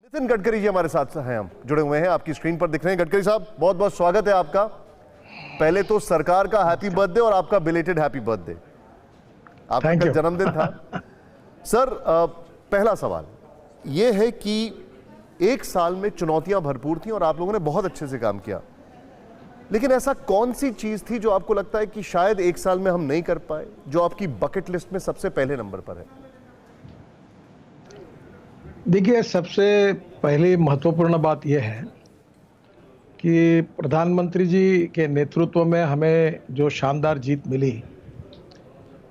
नितिन गडकरी जी हमारे साथ हैं, हम जुड़े हुए हैं, आपकी स्क्रीन पर दिख रहे हैं। गडकरी साहब, बहुत बहुत स्वागत है आपका। पहले तो सरकार का हैप्पी बर्थडे और आपका बिलेटेड हैप्पी बर्थडे। आपका कल जन्मदिन था सर। पहला सवाल यह है कि एक साल में चुनौतियां भरपूर थी और आप लोगों ने बहुत अच्छे से काम किया, लेकिन ऐसा कौन सी चीज थी जो आपको लगता है कि शायद एक साल में हम नहीं कर पाए, जो आपकी बकेट लिस्ट में सबसे पहले नंबर पर है? देखिए, सबसे पहली महत्वपूर्ण बात यह है कि प्रधानमंत्री जी के नेतृत्व में हमें जो शानदार जीत मिली,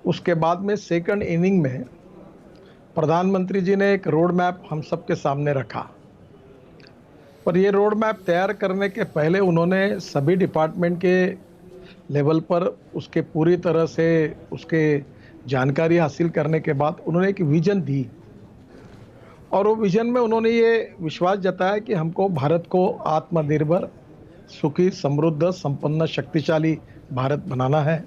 उसके बाद में सेकंड इनिंग में प्रधानमंत्री जी ने एक रोड मैप हम सबके सामने रखा। पर ये रोड मैप तैयार करने के पहले उन्होंने सभी डिपार्टमेंट के लेवल पर उसके पूरी तरह से उसके जानकारी हासिल करने के बाद उन्होंने एक विजन दी, और वो विजन में उन्होंने ये विश्वास जताया कि हमको भारत को आत्मनिर्भर, सुखी, समृद्ध, संपन्न, शक्तिशाली भारत बनाना है,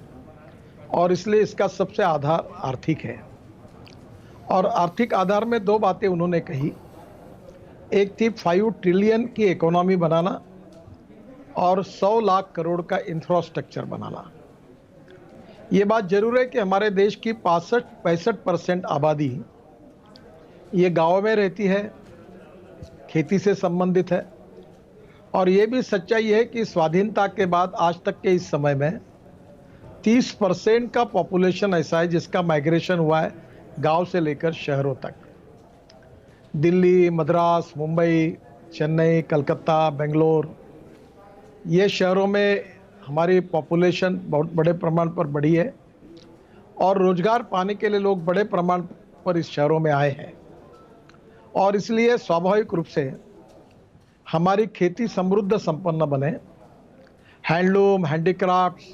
और इसलिए इसका सबसे आधार आर्थिक है। और आर्थिक आधार में दो बातें उन्होंने कही। एक थी 5 ट्रिलियन की इकोनॉमी बनाना और 100 लाख करोड़ का इंफ्रास्ट्रक्चर बनाना। ये बात जरूर है कि हमारे देश की 65% आबादी ये गाँव में रहती है, खेती से संबंधित है, और ये भी सच्चाई है कि स्वाधीनता के बाद आज तक के इस समय में 30% का पॉपुलेशन ऐसा है जिसका माइग्रेशन हुआ है गांव से लेकर शहरों तक। दिल्ली, मद्रास, मुंबई, चेन्नई, कलकत्ता, बेंगलोर, ये शहरों में हमारी पॉपुलेशन बहुत बड़े प्रमाण पर बढ़ी है, और रोजगार पाने के लिए लोग बड़े प्रमाण पर इस शहरों में आए हैं, और इसलिए स्वाभाविक रूप से हमारी खेती समृद्ध संपन्न बने। हैंडलूम, हैंडीक्राफ्ट्स,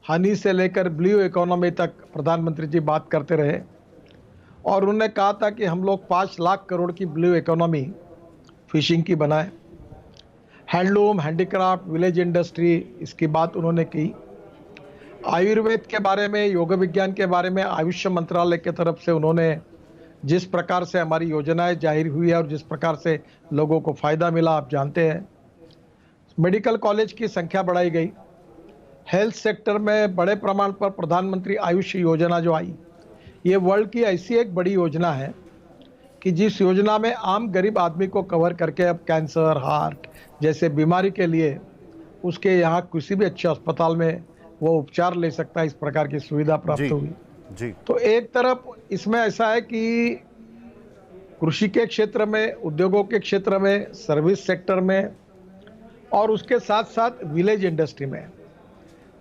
हनी से लेकर ब्लू इकोनॉमी तक प्रधानमंत्री जी बात करते रहे, और उन्होंने कहा था कि हम लोग 5 लाख करोड़ की ब्लू इकोनॉमी फिशिंग की बनाए। हैंडलूम, हैंडीक्राफ्ट, विलेज इंडस्ट्री, इसकी बात उन्होंने की। आयुर्वेद के बारे में, योग विज्ञान के बारे में आयुष मंत्रालय की तरफ से उन्होंने जिस प्रकार से हमारी योजनाएं जाहिर हुई है और जिस प्रकार से लोगों को फ़ायदा मिला, आप जानते हैं। मेडिकल कॉलेज की संख्या बढ़ाई गई। हेल्थ सेक्टर में बड़े प्रमाण पर प्रधानमंत्री आयुष योजना जो आई, ये वर्ल्ड की ऐसी एक बड़ी योजना है कि जिस योजना में आम गरीब आदमी को कवर करके अब कैंसर, हार्ट जैसे बीमारी के लिए उसके यहाँ किसी भी अच्छे अस्पताल में वो उपचार ले सकता है, इस प्रकार की सुविधा प्राप्त हुई जी। तो एक तरफ इसमें ऐसा है कि कृषि के क्षेत्र में, उद्योगों के क्षेत्र में, सर्विस सेक्टर में, और उसके साथ साथ विलेज इंडस्ट्री में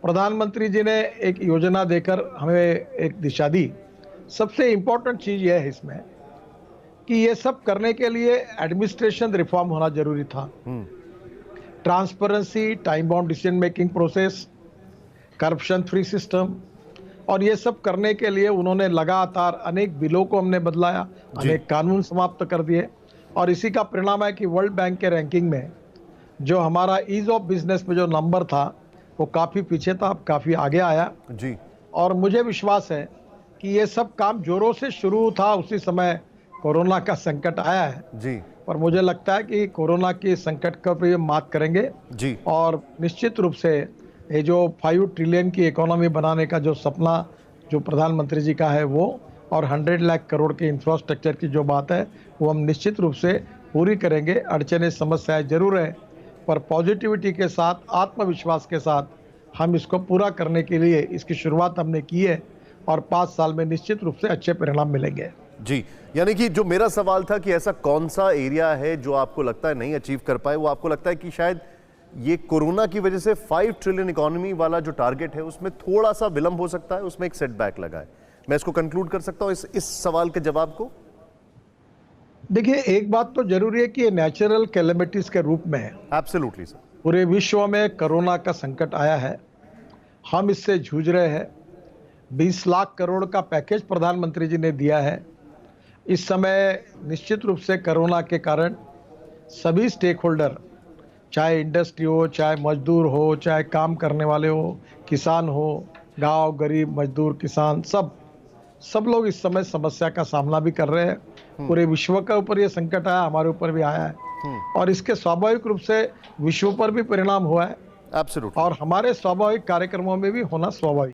प्रधानमंत्री जी ने एक योजना देकर हमें एक दिशा दी। सबसे इम्पोर्टेंट चीज़ यह है इसमें कि ये सब करने के लिए एडमिनिस्ट्रेशन रिफॉर्म होना जरूरी था। Transparency, time bound decision making process, corruption free system, और ये सब करने के लिए उन्होंने लगातार अनेक बिलों को हमने बदलाया, अनेक कानून समाप्त कर दिए, और इसी का परिणाम है कि वर्ल्ड बैंक के रैंकिंग में जो हमारा ईज ऑफ बिजनेस में जो नंबर था वो काफ़ी पीछे था, अब काफ़ी आगे आया जी। और मुझे विश्वास है कि ये सब काम जोरों से शुरू था, उसी समय कोरोना का संकट आया है जी। पर मुझे लगता है कि कोरोना के संकट का भी मात करेंगे जी, और निश्चित रूप से ये जो 5 ट्रिलियन की इकोनॉमी बनाने का जो सपना जो प्रधानमंत्री जी का है वो, और 100 लाख करोड़ के इंफ्रास्ट्रक्चर की जो बात है वो हम निश्चित रूप से पूरी करेंगे। अड़चने, समस्याएं जरूर है, पर पॉजिटिविटी के साथ, आत्मविश्वास के साथ हम इसको पूरा करने के लिए इसकी शुरुआत हमने की है, और 5 साल में निश्चित रूप से अच्छे परिणाम मिलेंगे जी। यानी कि जो मेरा सवाल था कि ऐसा कौन सा एरिया है जो आपको लगता है नहीं अचीव कर पाए, वो आपको लगता है कि शायद ये कोरोना की वजह से 5 ट्रिलियन इकोनॉमी वाला जो टारगेट है उसमें थोड़ा सा विलंब हो सकता है, उसमें एक सेटबैक लगा है। मैं इसको कंक्लूड कर सकता हूं इस सवाल के जवाब को? देखिए, एक बात तो जरूरी है कि ये नेचुरल कैलेमिटीज के रूप में है। Absolutely sir. पूरे विश्व में कोरोना का संकट आया है, हम इससे जूझ रहे हैं। 20 लाख करोड़ का पैकेज प्रधानमंत्री जी ने दिया है। इस समय निश्चित रूप से कोरोना के कारण सभी स्टेक होल्डर, चाहे इंडस्ट्री हो, चाहे मजदूर हो, चाहे काम करने वाले हो, किसान हो, गांव, गरीब, मजदूर, किसान, सब लोग इस समय समस्या का सामना भी कर रहे हैं, पूरे विश्व के ऊपर ये संकट आया, हमारे ऊपर भी आया है और इसके स्वाभाविक रूप से विश्व पर भी परिणाम हुआ है एब्सोल्युटली। और हमारे स्वाभाविक कार्यक्रमों में भी होना स्वाभाविक।